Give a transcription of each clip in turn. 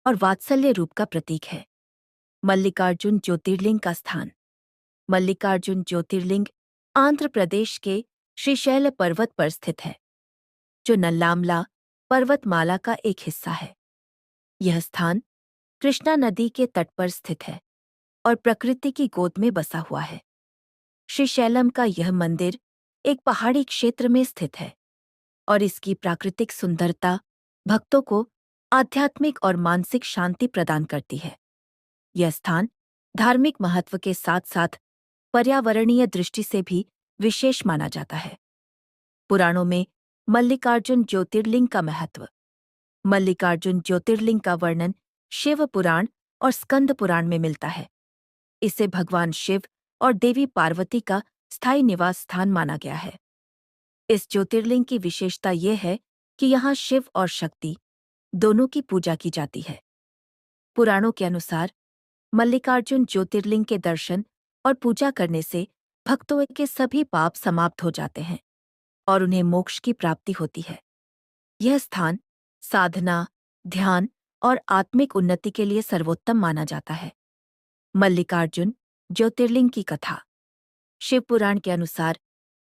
और वात्सल्य रूप का प्रतीक है। मल्लिकार्जुन ज्योतिर्लिंग का स्थान। मल्लिकार्जुन ज्योतिर्लिंग आंध्र प्रदेश के श्रीशैल पर्वत पर स्थित है, जो नल्लामला पर्वतमाला का एक हिस्सा है। यह स्थान कृष्णा नदी के तट पर स्थित है और प्रकृति की गोद में बसा हुआ है। श्रीशैलम का यह मंदिर एक पहाड़ी क्षेत्र में स्थित है और इसकी प्राकृतिक सुंदरता भक्तों को आध्यात्मिक और मानसिक शांति प्रदान करती है। यह स्थान धार्मिक महत्व के साथ साथ पर्यावरणीय दृष्टि से भी विशेष माना जाता है। पुराणों में मल्लिकार्जुन ज्योतिर्लिंग का महत्व। मल्लिकार्जुन ज्योतिर्लिंग का वर्णन शिव पुराण और स्कंद पुराण में मिलता है। इसे भगवान शिव और देवी पार्वती का स्थायी निवास स्थान माना गया है। इस ज्योतिर्लिंग की विशेषता यह है कि यहाँ शिव और शक्ति दोनों की पूजा की जाती है। पुराणों के अनुसार मल्लिकार्जुन ज्योतिर्लिंग के दर्शन और पूजा करने से भक्तों के सभी पाप समाप्त हो जाते हैं और उन्हें मोक्ष की प्राप्ति होती है। यह स्थान साधना, ध्यान और आत्मिक उन्नति के लिए सर्वोत्तम माना जाता है। मल्लिकार्जुन ज्योतिर्लिंग की कथा। शिव पुराण के अनुसार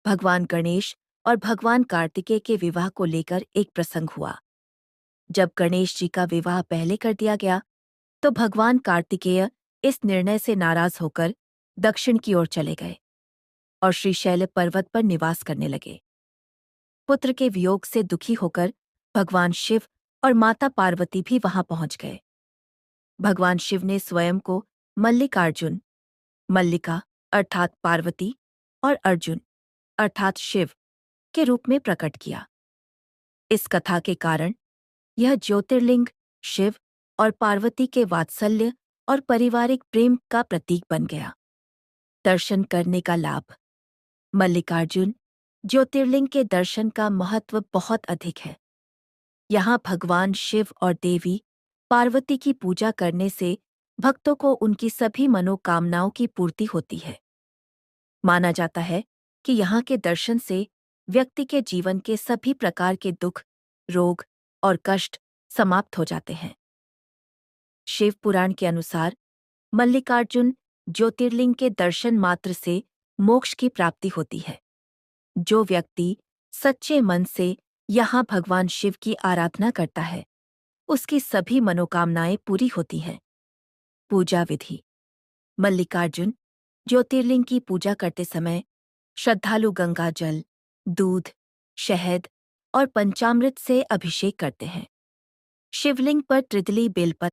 भगवान गणेश और भगवान कार्तिकेय के विवाह को लेकर एक प्रसंग हुआ। जब गणेश जी का विवाह पहले कर दिया गया, तो भगवान कार्तिकेय इस निर्णय से नाराज होकर दक्षिण की ओर चले गए और श्रीशैल पर्वत पर निवास करने लगे। पुत्र के वियोग से दुखी होकर भगवान शिव और माता पार्वती भी वहां पहुंच गए। भगवान शिव ने स्वयं को मल्लिकार्जुन, मल्लिका अर्थात पार्वती और अर्जुन अर्थात शिव के रूप में प्रकट किया। इस कथा के कारण यह ज्योतिर्लिंग शिव और पार्वती के वात्सल्य और पारिवारिक प्रेम का प्रतीक बन गया। दर्शन करने का लाभ। मल्लिकार्जुन ज्योतिर्लिंग के दर्शन का महत्व बहुत अधिक है। यहाँ भगवान शिव और देवी पार्वती की पूजा करने से भक्तों को उनकी सभी मनोकामनाओं की पूर्ति होती है। माना जाता है कि यहाँ के दर्शन से व्यक्ति के जीवन के सभी प्रकार के दुख, रोग और कष्ट समाप्त हो जाते हैं। शिव पुराण के अनुसार मल्लिकार्जुन ज्योतिर्लिंग के दर्शन मात्र से मोक्ष की प्राप्ति होती है। जो व्यक्ति सच्चे मन से यहाँ भगवान शिव की आराधना करता है, उसकी सभी मनोकामनाएं पूरी होती हैं। पूजा विधि। मल्लिकार्जुन ज्योतिर्लिंग की पूजा करते समय श्रद्धालु गंगा जल, दूध, शहद और पंचामृत से अभिषेक करते हैं। शिवलिंग पर त्रिदली बेलपत्र